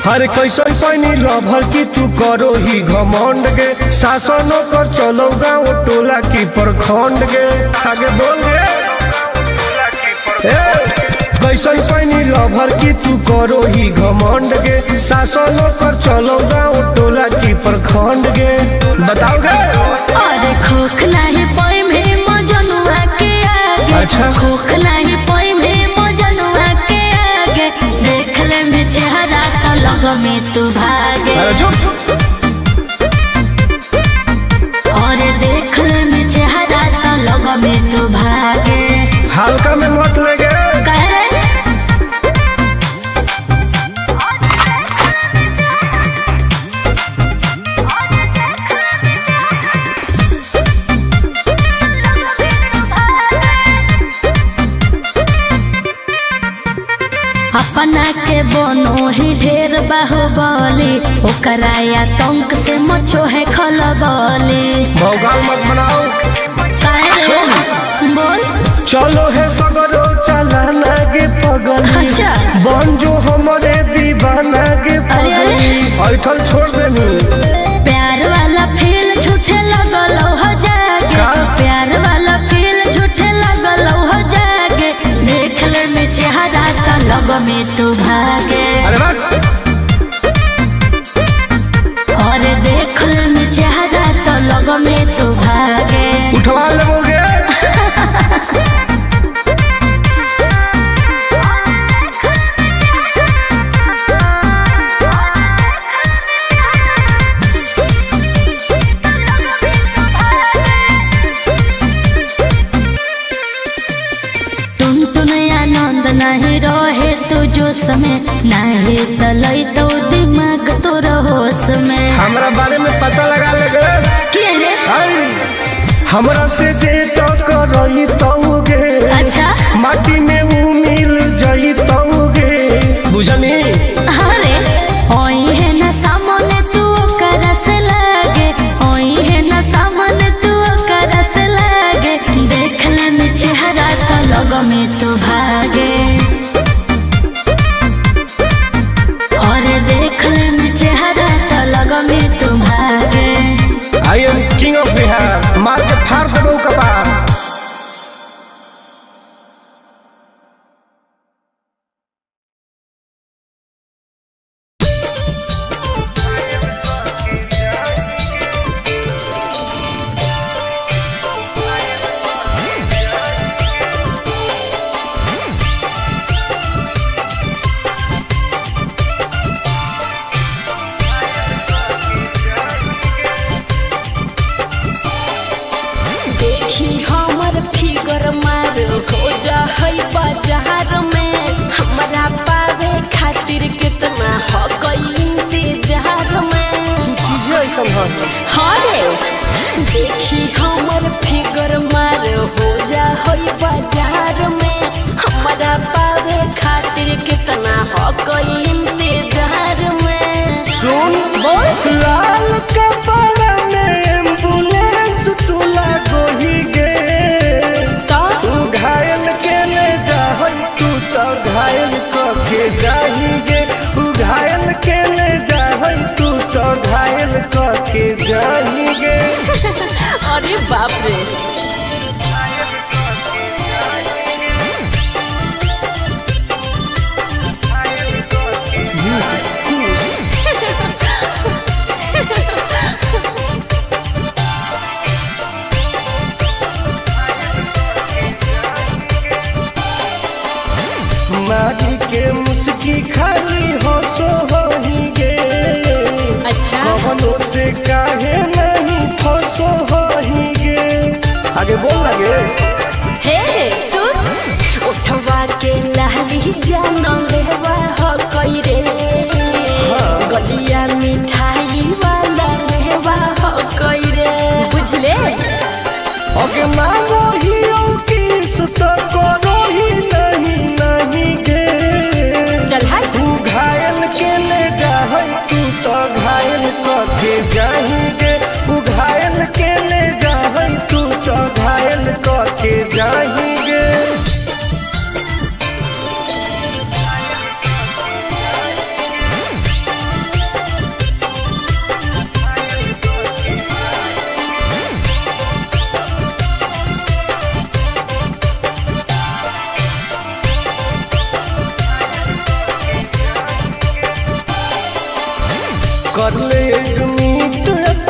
हर कैसन पैनी लभर की तू करो ही घमंड गे शासन कर चलो गाँव टोला की प्रखंड गे आगे बोल गे कैसन पैनी लभर की तू करो ही घमंड गे शासन कर चलो गाँव टोला की प्रखंड गे बताओ गे। अरे खोखला है पोई में मजनुआ के आगे। अच्छा खोखला है पोई में मजनुआ के आगे देख ले में चेहरा तो लग में तू भागे। और देख ले में चेहरा तो लग में तू भागे। हल्का में मत लगे अपना के बनो ही ढेर बाहुबली ओकरा आतंक से मचो है खलबली। भौकाल मत बनाओ बोल चलो है सगरो चलाना गे पगल। अच्छा बन जो हमारे दीवाना गे पगल ऐठल छोड़ देनी। प्यार वाला फील झूठे लगल हो जागे। प्यार वाला फील झूठे लगल हो जागे देख ले में चेहरा का लग में तू भागे। और देख ले में चेहरा तो लग में तू भागे। उठवा लोगे नहीं रहे तू जो समय नहीं तलई तो दिमाग तो होश में। हमरा बारे में पता लगा लगे क्या रे हमरा से जे तो करई तौगे। अच्छा माटी में वो मिल जाई तौगे बुझनी। अरे ओई है ना सामने तू ओकरा से लागे। ओई है ना सामने तू ओकरा से लागे देख ले में चेहरा तो लग में तू भागे। I am king of Bihar, मार के फाड़ देबो कपार। देखी हमर फिगर मार हो जा हई बाजार में हमरा पावे खातिर कितना हो गई इंतजार में। सुन बोल लाल कपड़ा में एम्बुलेंस तू लागोही गे तू घायल के ले जा हई तू तो घायल के जाही गे। तू घायल के ले जा हई तू तो घायल के जाही गे। अरे बाप रे मारी के मुस्की खाली हो सो होही गे। अच्छा कवनो से काहे नहीं फसो होही गे। आगे बोल लगे हे सुन उठवा के लहरी जान लेवा हो कई रे। गलिया मिठाई वाला लेवा हो कई रे बुझले। ओके मांगो ही की सुतो करो ही नहीं गे। चल हाय तू घायल के ले जा हई तू तो घायल के जाही गे। तू घायल के ले जा हई तू तो घायल के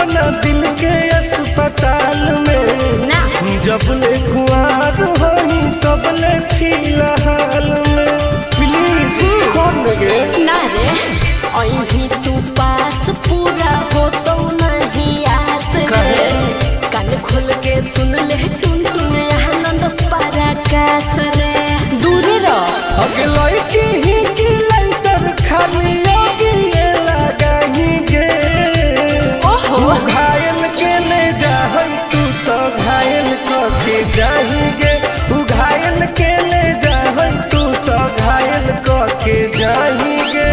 अपना दिल के अस्पताल में ना जब ले कुआर होई तब ले फिलहाल में प्लीज कौन लगे ना रे अभी तू पास पूरा हो तो नहीं आस रे कान खोल के सुन ले टुन टुन आनंद पराकाश रे दूर रह अगे लड़की ही की लाइटर खाली योगी ये लगाएंगे ओहो घायल के ले जाहई तू तो घायल करके जाएंगे तू घायल के ले जाहई तू तो घायल करके जाएंगे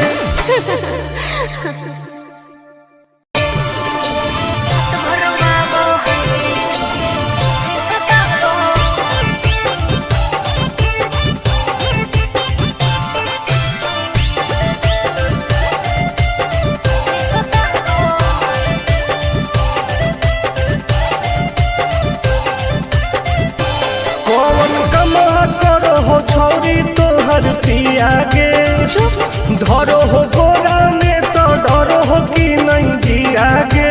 पियागे धरो हो गोरा में तो डरो हो कि नहीं जियागे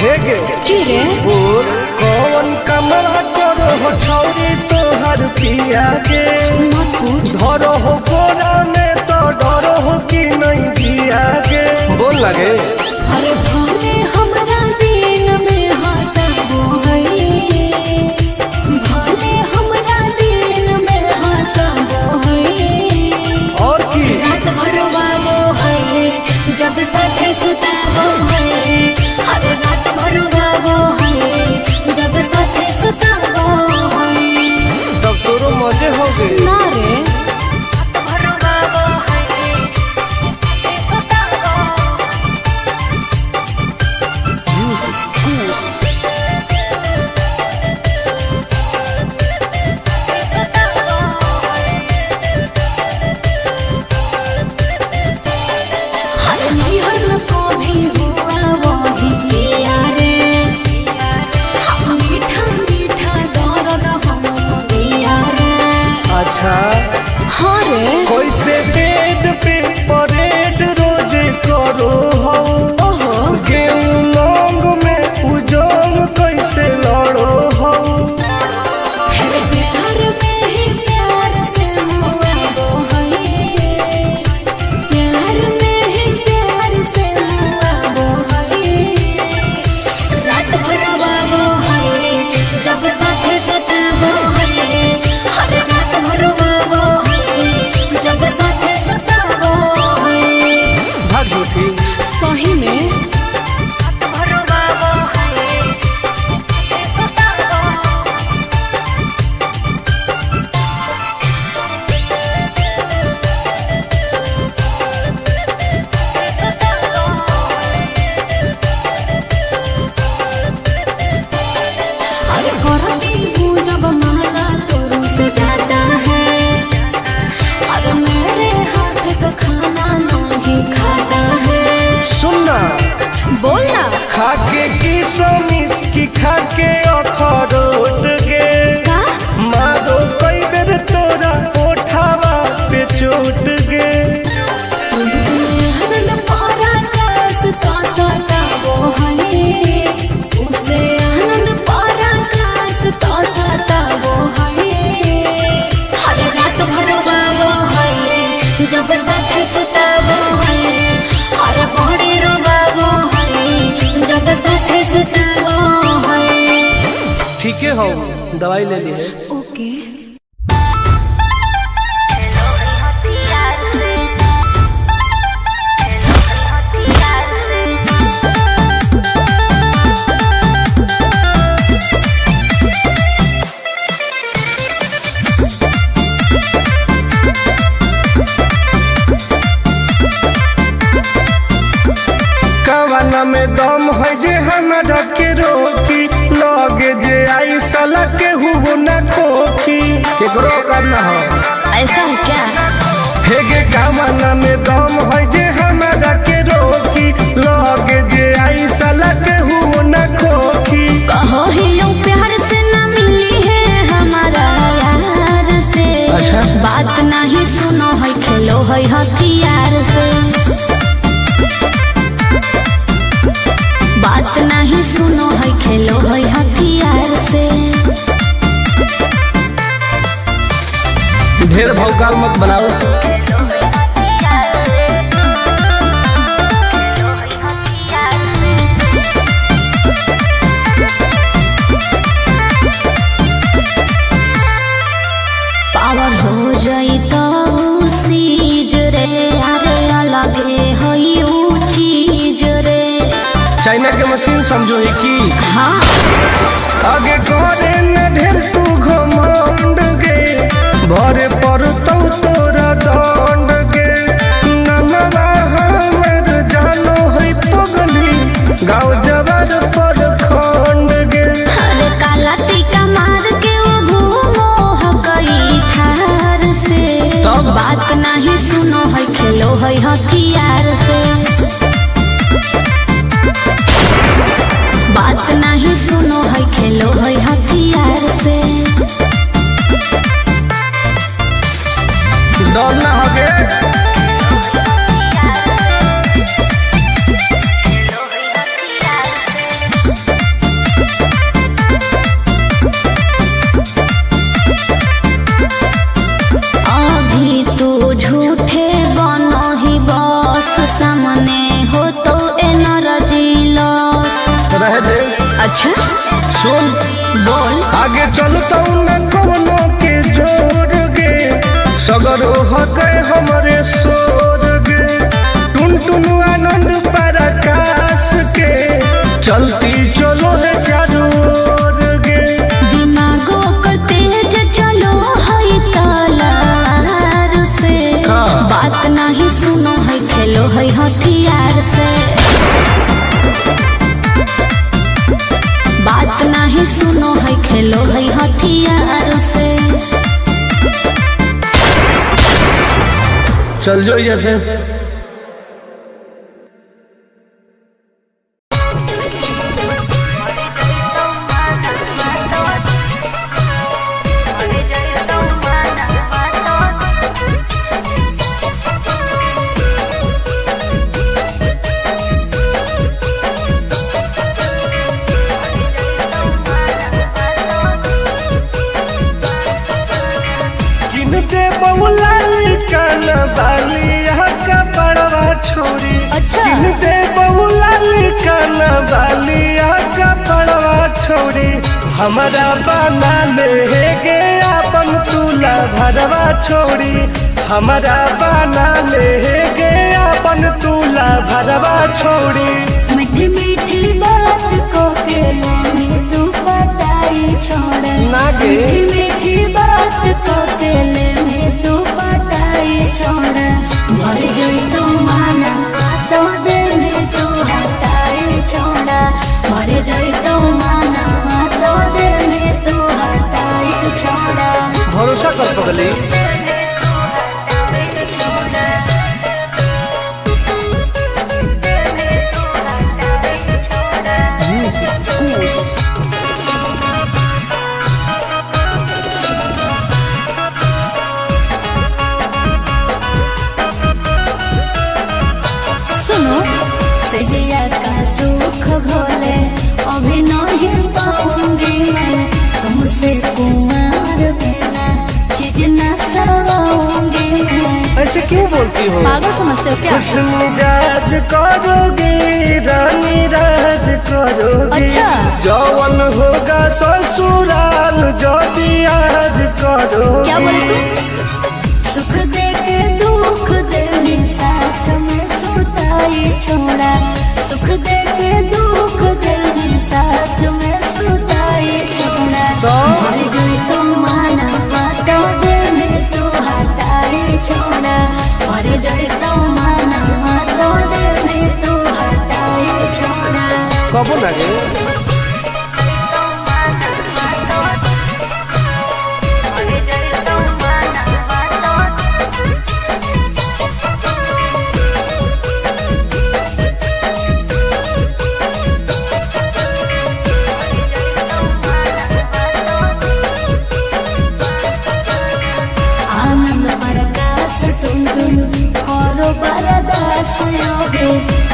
हेगे की रे और कौन कमला करो हो छौरी तो हर पियागे मत पूछ धरो हो गोरा में तो डरो हो कि नहीं जियागे बोल लगे अरे भले हमरा दिन में हंसबो है भले हमरा दिन में हंसबो है और की रात भर बाबो है जब साथे सुताबो है हर रात भर बाबो है जब साथे सुताबो है तब तोरो मजे हो गए ना रे रात भर बाबो है सुताबो हर निहर को भी हुआ वही किया रे हम मीठा मीठा दर्द हम दिया रे अच्छा हाँ रे कैसे बेड पे परेड रोज करो हो ओहो गेहूं लौंग में उजोंग कैसे लड़ो हो फिर प्यार में ही प्यार से हुआ वो है प्यार में ही प्यार से हुआ वो है रात भर वो है जब साथे सताबो है हर रात भर वो है जब साथे सताबो है भाग झूठी सही में रात भर वो है सताबो अरे करती हूँ जब माला तो रुस जाता है अरे मेरे हाथ का खाना नहीं खाता है सुनना बोलना खाके की सोमिस की खाके अखरोट गे का मारो कई बेर तोरा ओठावा पे चोट गे आनंद पराकाश का सताबो है उसे आनंद पराकाश का सताबो है हर रात भर बाबो है जब साथे सुताबो है हर बड़ी रोबाबो है जब साथे सुताबो है ठीक है हो दवाई ले लिए ओके कवाना में दम है जे हमरा के रोकी लगे जे आई साला के हुओ ना खोखी केकरो करना हो ऐसा है क्या हेगे कवाना में दम है जे हमरा के रोकी लगे जे आई साला के हुओ ना खोखी कहो ही यूं प्यार से ना मिली है हमारा यार से अच्छा। बात नहीं सुनो है खेलो है हथियार से बात बात नहीं सुनो है खेलो है हथियार से। ढेर भौकाल मत बनाओ। पावर हो जाई तो सीज रे, अरे अलग है ऊ चीज रे। चाइना के मशीन समझो ही की हाँ आगे करे न ढेर तू घमंड गे, भरे पर तो तोरा दंड गे। नमवा हमर जानो है पगली, गाँव जवार पर खंड गे। अरे काला टीका मार के वो घूमो हकई थार से। तब बात नहीं सुनो है खेलो है हथियार से। बात नहीं सुनो है खेलो है हथियार से। डर ना होगे अभी तू झूठे बनो ही बस, सामने हो तो एनर्जी लॉस। रह दे। अच्छा सुन बोल। आगे चलता न कोनो के जोर गे, सगर हके हमरे सोर गे। टुन टुन आनंद पराकाश के, चलती चलो है चारों ओर गे। दिमागो कर तेज चलो है तलवार से। हाँ। बात नहीं सुनो है खेलो है हथियार से। बात नहीं सुनो है खेलो है हथियार से। चल जो जैसे छोरी। अच्छा। दे बहुला काना बालिया का पड़वा छोड़ी, हमारा बना ले गे अपन तुला भरवा छोड़ी। हमारा बना ले गे अपन तुला भरवा छोड़ी। मीठी मीठी बात को के में तू पटाई छोड़ ना गे। मीठी मीठी बात को के में तू पटाई छोड़। भर जोई तू माना तो दे में तू हटाई छोड़ा। भर जोई तू माना तो दे में तू हटाई छोड़ा। भरोसा कर पगली। सुनो सजिया का सुख भोले अभी नहीं पाऊंगी मैं, तुमसे कुमार बिना चीज न सवाऊंगी मैं। ऐसे क्यों बोलती हो? पागल समझते हो क्या? खुश मिजाज करोगी रानी राज करोगी। अच्छा। जौवन होगा ससुराल जो आज करोगी। क्या बोले तू? सुख दे के दुख दे साथ में सुताई छोड़ा। सुख दे के दुख दे साथ में सुताई छोड़ा। मर जोई तू माना तो दे में तू हटाई छोड़ा। मर जोई तू माना तो दे में तू हटाई छोड़ा। कबो लगे आनंद प्रकाश टुनटुन करो बरदास योगे,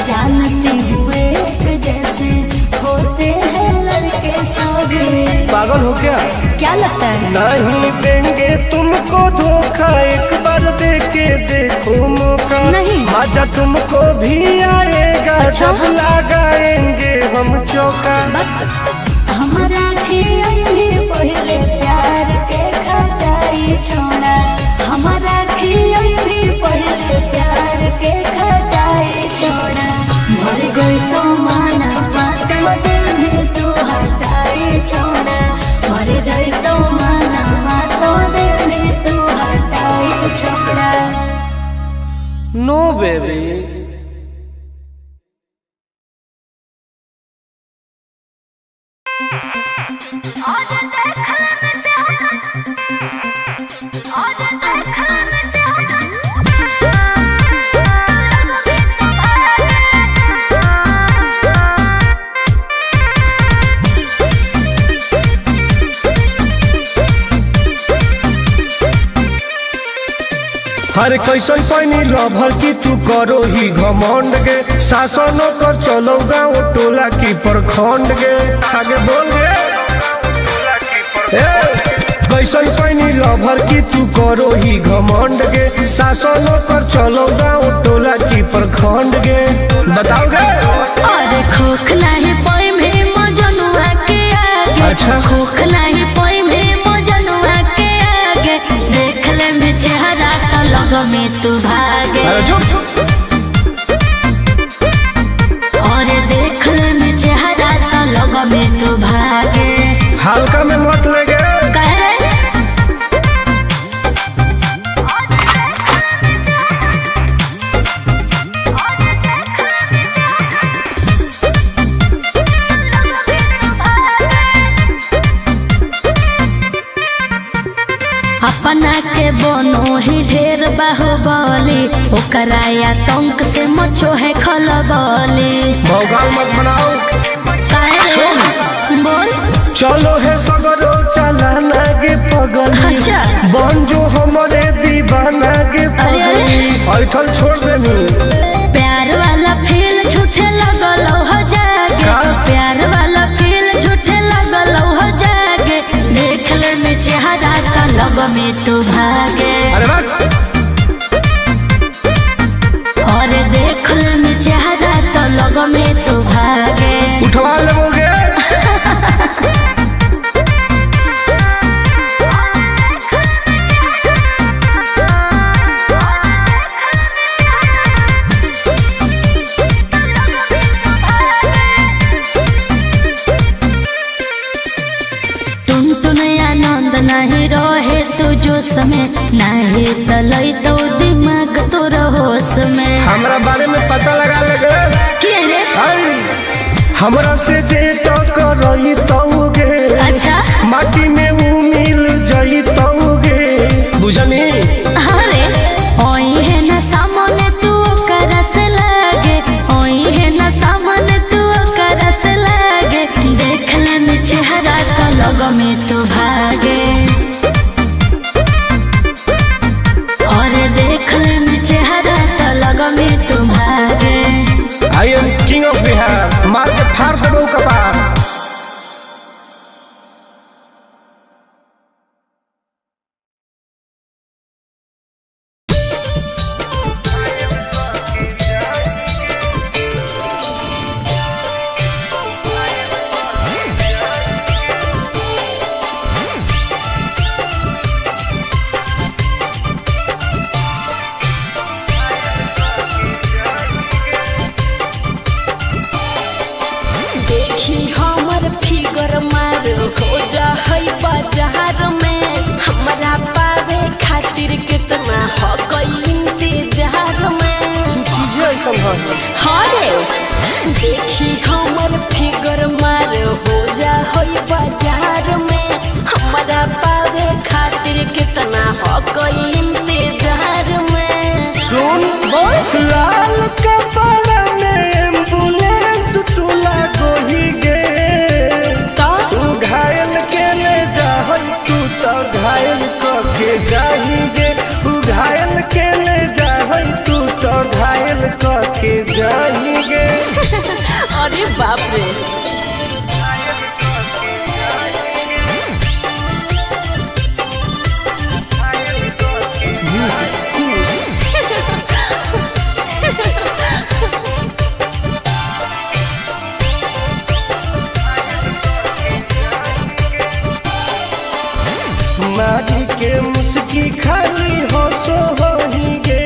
जानती हुए जैसे पागल हो क्या? क्या लगता है? नहीं देंगे तुमको धोखा, एक बार दे के देखो मौका। नहीं। मजा तुमको भी आएगा जब लगाएंगे हम चौका। हमारा पहले प्यार के खटाई छोड़ा, हमारा भी पहले प्यार के खटाई छोड़ा। मर गई तो माना माता दिल में तू हटाई छोड़ा, मर गई तो माना माता दिल में तू हटाई छोड़ा। नो बेबी। हर कैसन पानी लभर की तू करो ही घमंड गे, शासन कर चलो गाँव टोला की प्रखंड गे। आगे बोल गे। कैसन पानी लभर की तू करो ही घमंड गे, शासन कर चलो गाँव टोला की प्रखंड गे। बताओ गे। अरे खोखला है पोई में मजनुआ के आगे। अच्छा। खोखला है पोई में मजनुआ के आगे, देख ले में चेहरा तो लग में तू भागे। और देख ले में चेहरा तो लग में तू भागे। हल्का में मत लगे। कह रहे अपना के बनो ही ढेर बाहुबली, ओकरा आतंक से मचो है खलबली। भौकाल मत बनाओ। बोल। चलो है सगरो चलाना गे पगली। अच्छा। बन जो हमारे दीवाना गे पगली। ऐठल छोड़ देनी। प्यार वाला फील झूठे लगल हो जागे। का? प्यार वाला फील झूठे लगल हो जागे, देख ले में चेहरा का लग में तू भागे। अरे बात। और देख ले में चेहरा तो लग में तू भागे। उठवा लोगे। नहीं रहे तू जो समय, नहीं तलई तो दिमाग तो होश में। हमरा बारे में पता लगा लगे। क्या रे? हमरा से जे तो करई तौगे। अच्छा। माटी में ऊ मिल जई तौगे। बुझनी? अरे ओई है ना सामने तू करस लागे, ओई है ना सामने तू करस लागे, देख ले में चेहरा तो लग में तू भागे। और देख ले में चेहरा तो लग में तू भागे। I am king of Bihar. मार के फाड़ देबो कपार। देखी हमर फिगर मार हो जा होई बाजार में, हमारा पावे खातिर कितना हो कोई इंतजार में। सुन बोल। लाल कपड़ा में एम्बुलेंस तू लागो ही गे। तू घायल के ले जा तू तो घायल के जाही गे। तू घायल के ले जा तू तो घायल के जाही गे। अरे बाप रे। की खाली हंसो होही गे।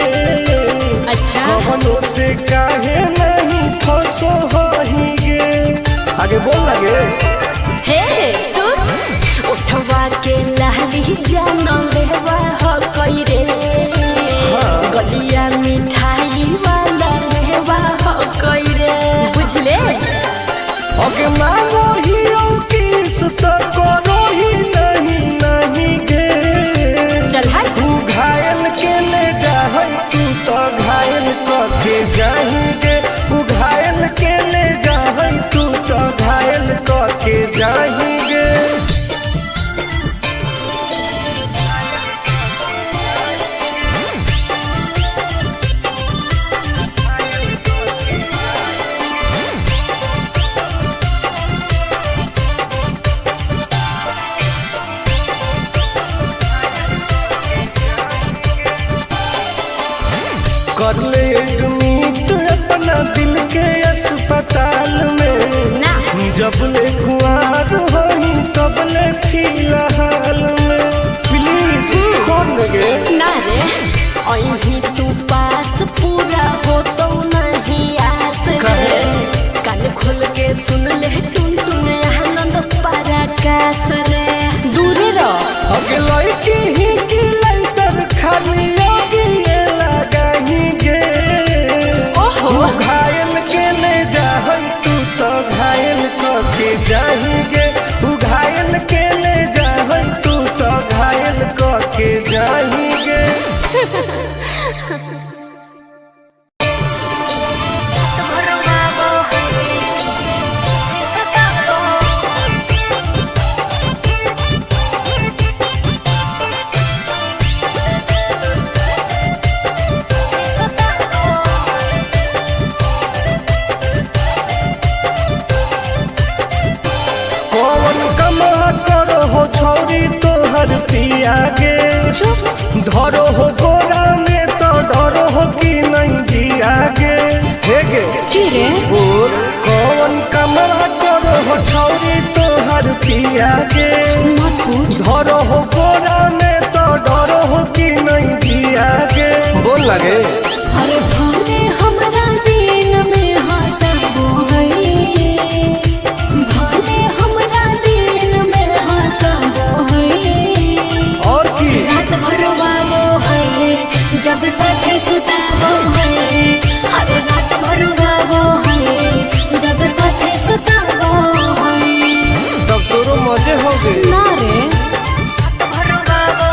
अच्छा कवनो से काहे नहीं फंसो होही गे। आगे बोल लगे हे सुन उठवा के लहली जाना लेवा हो कोई रे गलिया मिठाई वाला लेवा हो कोई रे बुझले। अगे मांगो ही किस तो करो ही नहीं गे। चल हाय तू घायल के ले जा तू तो घायल करके जाएंगे। तू घायल के ले जा तू तो घायल करके जाएंगे। कर ले एडमिट अपना दिल के अस्पताल में ना जब ले कुआर होही तब ले फिलहाल में प्लीज कौन लगे ना रे अहीं तू पास पूरा हो तो नहीं आस रे कान खोल के सुन ले टुन टुन आनंद पराकाश रे दूर रह अगे लड़की ही की लइटर खाली लगी लगाही गे। ओहो तू घायल के ले जा तू तो घायल करके जाएंगे। तू घायल के ले जा तू तो घायल करके जाएंगे। कौन कमा करो हो छौरी तोहर पिया गे। धरो हो गोरा में तो डरो हो कि नहीं जिया गे। हे गे की रे बोल कौन कमा करो हो छौरी तोहर पिया गे। मत पूछ धरो हो गोरा में तो डरो हो कि नहीं जिया गे। बोल लगे अरे भले हमरा दिन में हंसबो है भले हमरा दिन में हंसबो है और की रात भर रोवाबो है जब साथे सुताबो है हर रात भर रोवाबो है जब साथे सुताबो है तब तोरो मजे हो गए। ना रे रात भर रोवाबो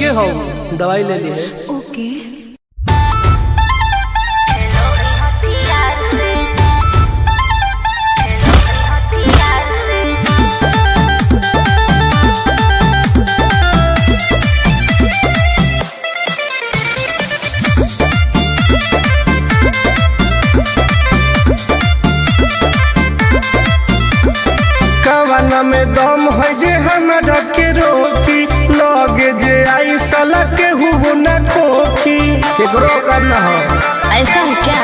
के हो दवाई ले ली है। ओके। कवाना में दम है जे हमरा के रोकी, लगे जे आई साला के हुबो न खोखी, केकरो करना हो ऐसा है क्या?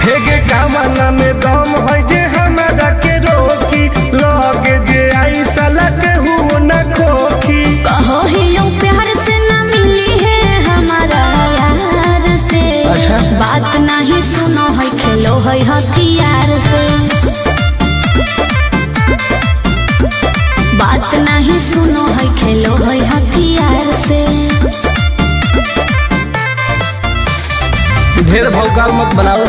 हेगे कवाना में दम है जे हमरा के रोकी, लगे जे आई साला के हुबो न खोखी। कहो ही यूं प्यार से ना मिली है हमारा यार से। अच्छा। बात नहीं सुनो है खेलो है हथियार से। बात नहीं सुनो है खेलो है हथियार से। ढेर भौकाल मत बनाओ।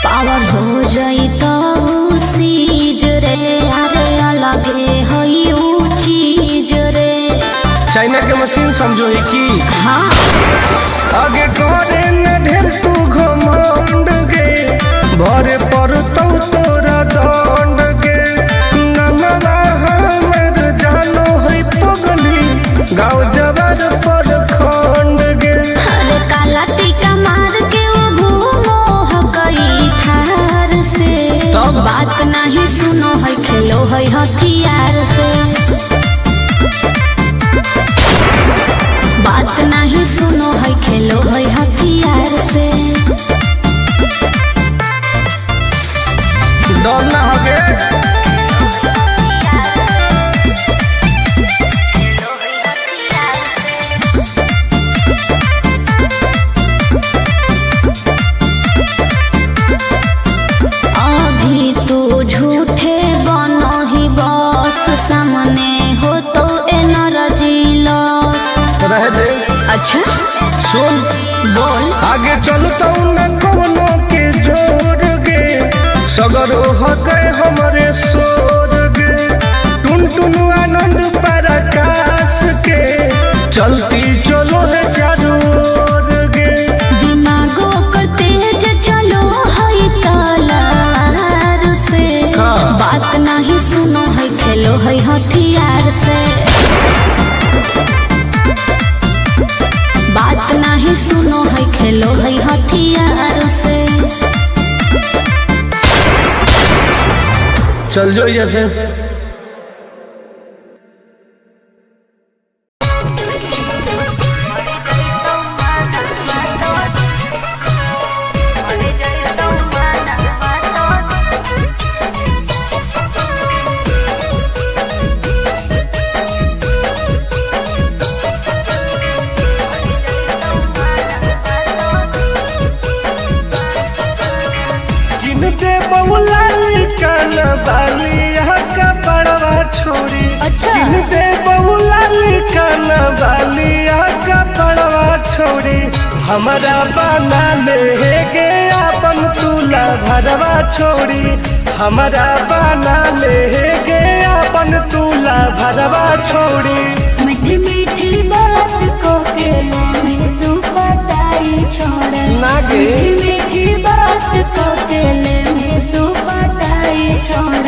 पावर हो जाई तो सीज रे, अरे अलगे हई ऊ चीज रे। चाइना के मशीन समझो है की हाँ। आगे करे न ढेर तू घमंड गे, भरे पर तोरा दंड गे। नमवा हमर जानो है पगली, गाँव जवार पर खंड गे। अरे काला टीका मार के वो घूमो हकई थार से। तब? बात नहीं सुनो है खेलो है हथियार से। बात नहीं सुनो है खेलो है हथियार से। डर ना होगे। अभी तू झूठे बनो ही बस, सामने हो तो एनर्जी लॉस। रह दे। अच्छा सुन बोल। आगे चलता न कोनो के जोर गे, सगर हके हमरे सोर गे। टुन टुन आनंद पराकाश के, चलती चलो है चारों ओर गे। दिमागो कर तेज चलो है तलार से। हाँ। बात नहीं सुनो है खेलो है हथियार से। बात नहीं सुनो है खेलो है हथियार से। चल जो जैसे। किनते बहुला कान बाली का बड़वा छोड़ी। अच्छा। किनते बहुला कान बाली का बड़वा छोड़ी। हमारा बना ले गे अपन तुला भरवा छोड़ी। हमारा बना ले गे अपन तुला भरवा छोड़ी। मीठी मीठी बात को के में तू पटाई छोड़। नागे। मीठी मीठी बात को के में तू पटाई छोड़।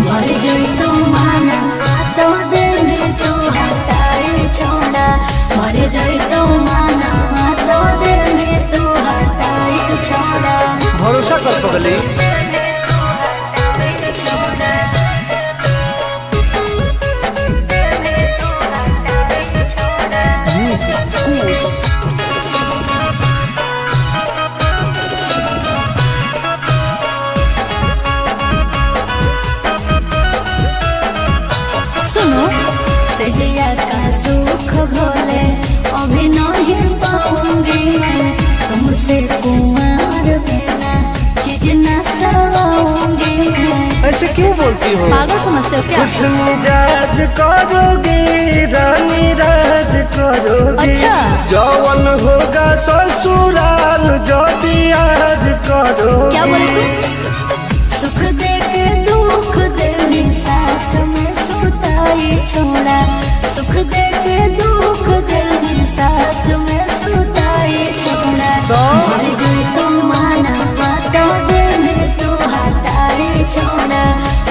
मर जाई तू माना तो दे में तू हटाई छोड़। मर जाई तू माना तो दे में तू हटाई छोड़। भरोसा कर पगली। सुनो सजिया का सुख घोले अभी नहीं पाऊंगी मैं। तुमसे कुमार बिना चीज न सवाऊंगी मैं। ऐसे क्यों बोलती हो? पागल समझते हो क्या? कुछ मिजाज करोगे रानी राज करोगे। अच्छा। जौवन होगा ससुराल जो आज करोगे। क्या बोले तू? सुख दे के दुख दे साथ में सुताई छोड़ा। सुख दे के दुख दे साथ में सुताई छोड़ा। मर गई तो माना बात दे में तू हटाई छोड़ा।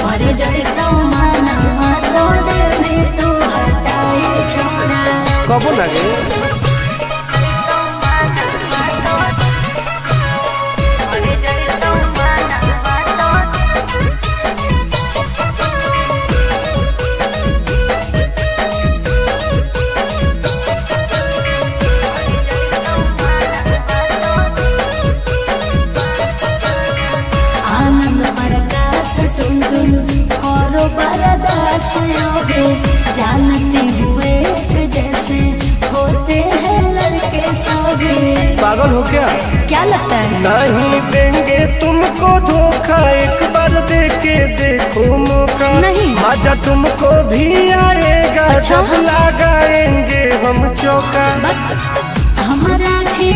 मर गई तो माना बात दे में तू हटाई छोड़ा। कब लगे जानती हुए जैसे होते हैं लड़के सभी। पागल हो क्या? क्या लगता है? नहीं देंगे तुमको धोखा, एक बार दे के देखो मौका। नहीं। मजा तुमको भी आएगा। अच्छा? जब लगाएंगे हम चौका। हमारा भी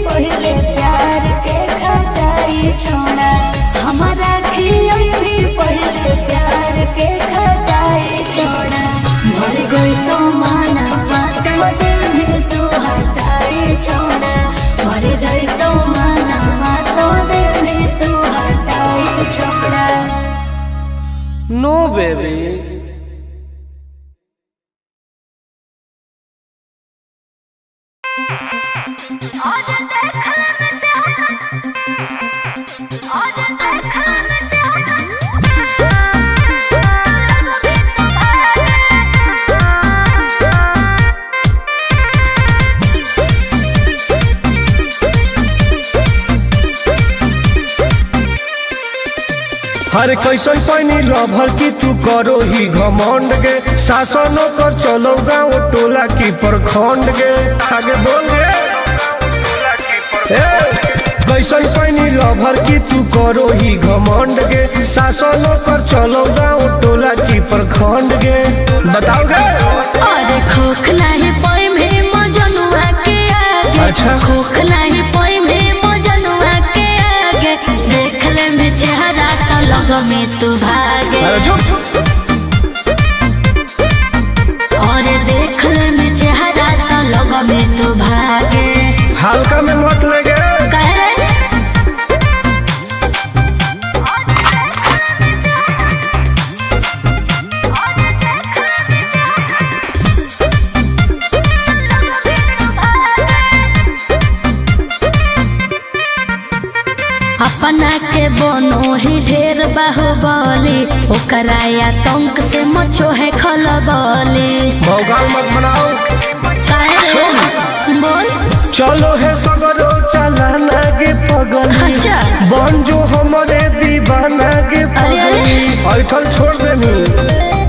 पहले प्यार के खटाई छोड़ा। हमारा भी पहले प्यार के खटाई छोड़ा। मर गई तो माना बात दे तू हटाई छोड़ा। मर गई तो माना बात दे तू हटाई छोड़ा। नो बेबी। हर कैसन पैनी लभर की तू करो ही घमंड गे। शासनों कर चलो गाँव टोला की प्रखंड गे। आगे बोल गे। कैसन पैनी लभर की तू करो ही घमंड गे। शासनों कर चलो गाँव टोला की प्रखंड गे। बताओ गे। अरे खोख नहीं पाई में मजनुआ के आगे। अच्छा। खोख नहीं पाई में मजनुआ के आगे। देख ले में चेहरा तो लग में तू भागे। और देख ले में चेहरा तो लग में तू भागे। हल्का में मत लगे। कह रहे अपना के बनो ही ढेर बाहुबली। ओकरा आतंक से मचो है खलबली। भौकाल मत बनाओ। बोल। चलो है सगरो चलाना गे पगली। अच्छा। बन जो हमारे दीवाना गे पगली। ऐठल छोड़ देनी।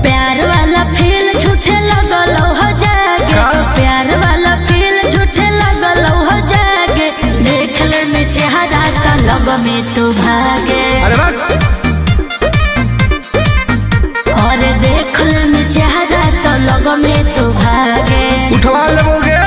प्यार वाला फील झूठे लगल हो जागे। का? प्यार वाला फील झूठे लगल हो जागे। देख ले में चेहरा तो लग में तू भागे। अरे बात। और देख ले में चेहरा तो लग में तू भागे। उठवा लोगे।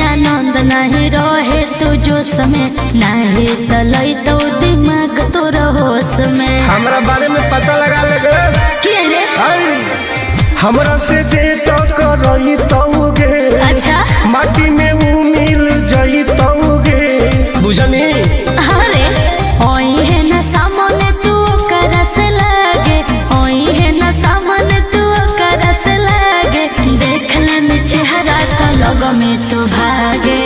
आनंद नहीं रहे तू जो समय नहीं तलई तो दिमाग तोर होश में। हमरा बारे में पता लगा लगे। के रे? हमरा से जे तो करई तौगे। अच्छा। माटी में वो मिल जाई तौगे। बुझनी? अरे ओई है ना सामने तू करस लागे। ओई है ना सामने तू करस लागे। देख ले में चेहरा तो लग में तू भागे।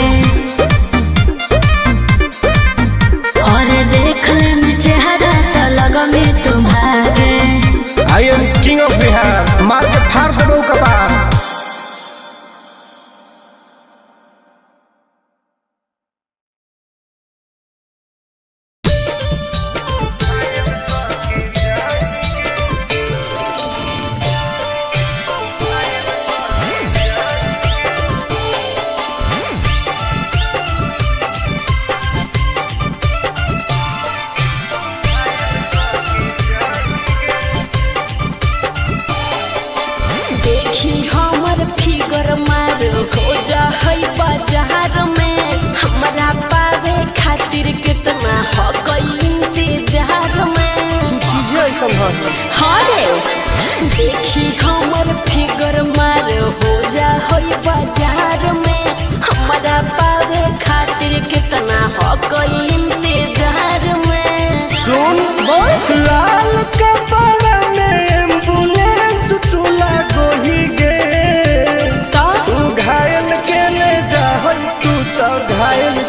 और देख ले में चेहरा तो लग में तू भागे। I am king of Bihar. मार के फाड़ देबो कपार। हाँ रे देखी हमर फिगर मार हो जा होई बाजार में हमारा पावे खातिर कितना हो कोई इंतजार में। सुन बोल लाल कपड़ा में एम्बुलेंस तू लागोही गे तू घायल के ले जाहै तू तो घायल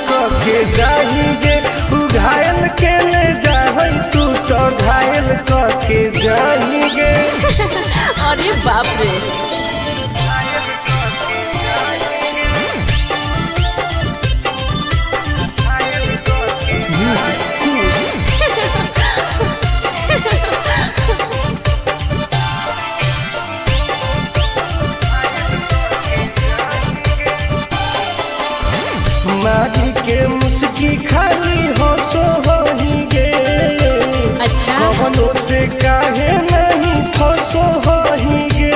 के जाहिगे तू घायल के ले जाहै तू तो घायल के जाहिगे। अरे बाप रे मारी के मुस्की खाली हो सो होही गे अच्छा कवनों से काहे नहीं फसो होही गे।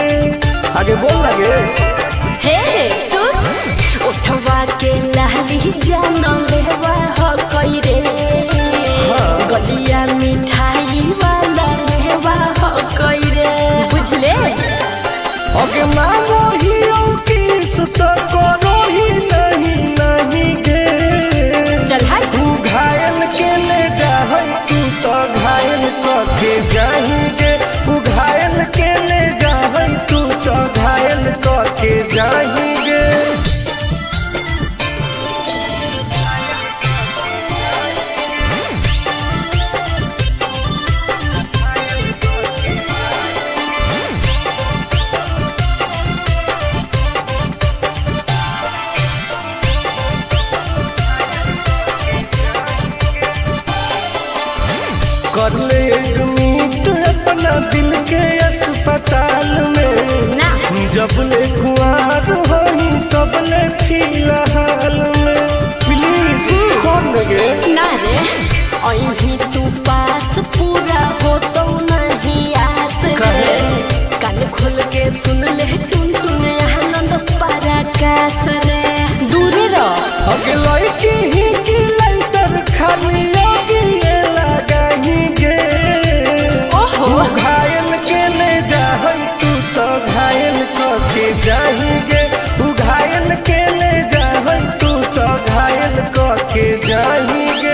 आगे बोल लगे हे सुन उठवा के लहरी जानो लेवा हो कोई रे गलिया मिठाई वाला लेवा हो कोई रे बुझले। आगे मांगो ही किस तो करो ही नहीं गे चल हाय तू घायल के ले जाहै तू तो घायल के जाहिगे तू घायल के ले जाहै तू तो घायल के जाहिगे। कर ले एडमिट अपना दिल के अस्पताल में ना जब ले कुआर होई तब ले फिलहाल में प्लीज कौन लगे ना रे अहीं तू पास पूरा हो तो नहीं आस रे कान खोल के सुन ले टुन टुन आनंद पराकाश रे दूर रह अगे लड़की ही की लइटर खाली लगी लगाही गे ओहो तू घायल के ले जाहै तू तो घायल के जाहिगे तू घायल के ले जाहै तू तो घायल के जाहिगे।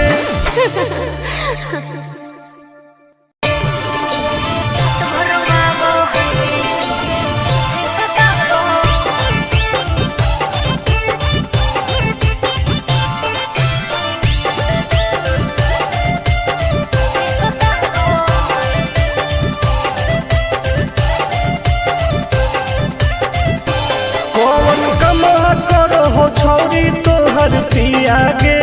कौन कमा करो हो छौरी तोहर पिया गे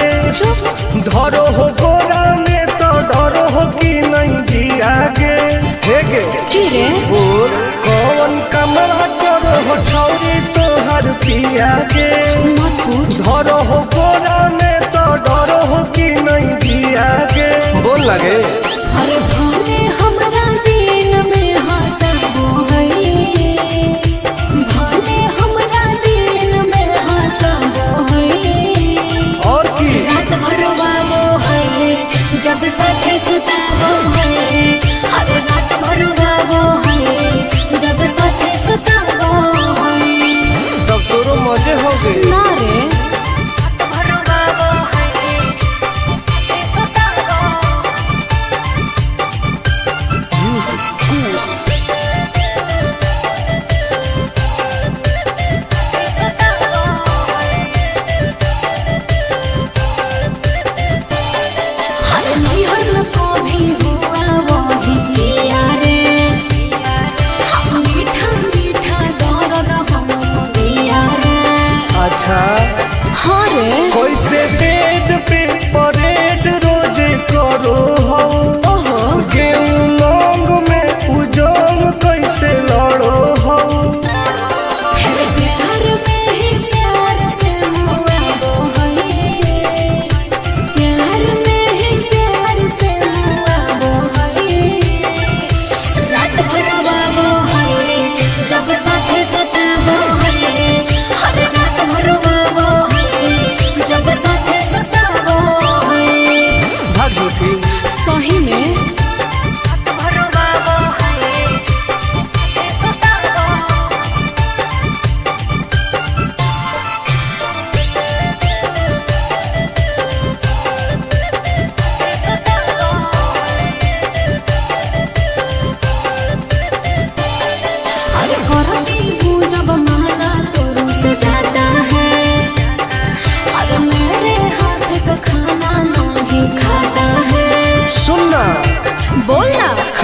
धरो हो गोरा में तो डरो हो कि नहीं जिया गे हे गे की रे बोल कौन कमा करो हो छौरी तोहर पिया गे मत पूछ धरो हो गोरा में तो डरो हो कि नहीं जिया गे बोल लगे अरे भले हमरा दिन में हंसबो है भले हमरा दिन में हंसबो है और की रात भर वाबो है जब साथे सुताबो है हर रात भर वाबो है जब साथे सुताबो है तब तोरो मजे हो गए ना रे रात भर वाबो है साथे सुताबो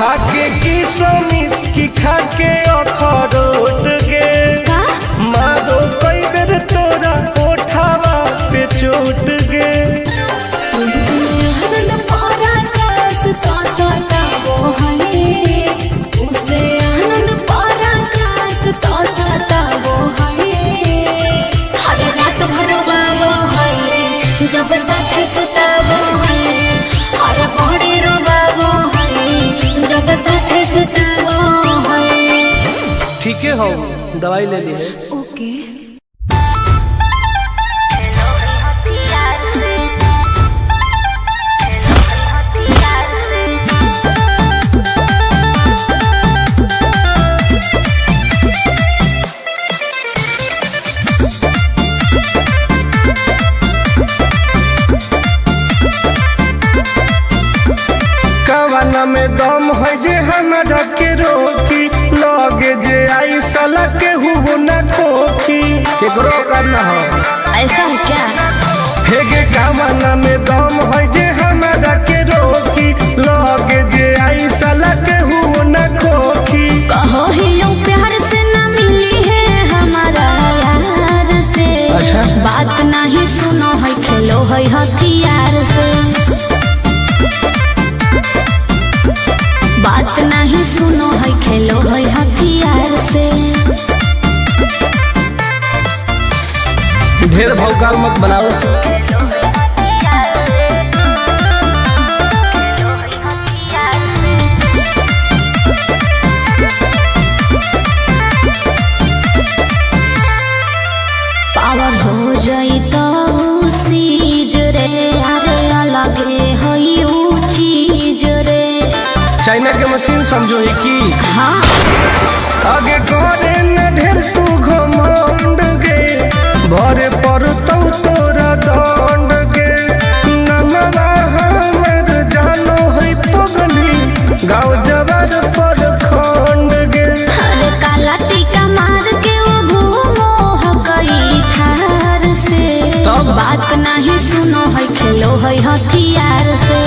खाके किशमिश की खाके अखरोट गे मारो कई बेर तोरा ओठावा पे चोट गे। जब साथे सुताबो है और बड़ी रोबाबो है जब साथे सुताबो है। ठीक है हो दवाई ले ली है। ओके कवाना में दम है जे हमरा के रोकी लगे जे आई साला के हुबो न खोखी केकरो करना हो। ऐसा है क्या? हेगे कवाना में दम है जे हमरा के रोकी लगे जे आई साला के हुबो न खोखी। कहो ही यूं प्यार से न मिली है हमारा यार से। अच्छा बात नहीं सुनो है खेलो है हथियार से। बात नहीं सुनो है खेलो है हथियार से। ढेर भौकाल मत बनाओ। पावर हो जाई तो सीज रे अरे अलगे है ऊ चीज रे। चाइना के मशीन समझो ही की हाँ आगे करे न ढेर तू घमंड गे भरे पर तोरा दंड गे। नमवा हमर जानो है पगली गाँव जवार पर खंड गे। अरे काला टीका मार के वो घूमो हो गई थार से। तब बात नहीं सुनो है खेलो है हथियार से।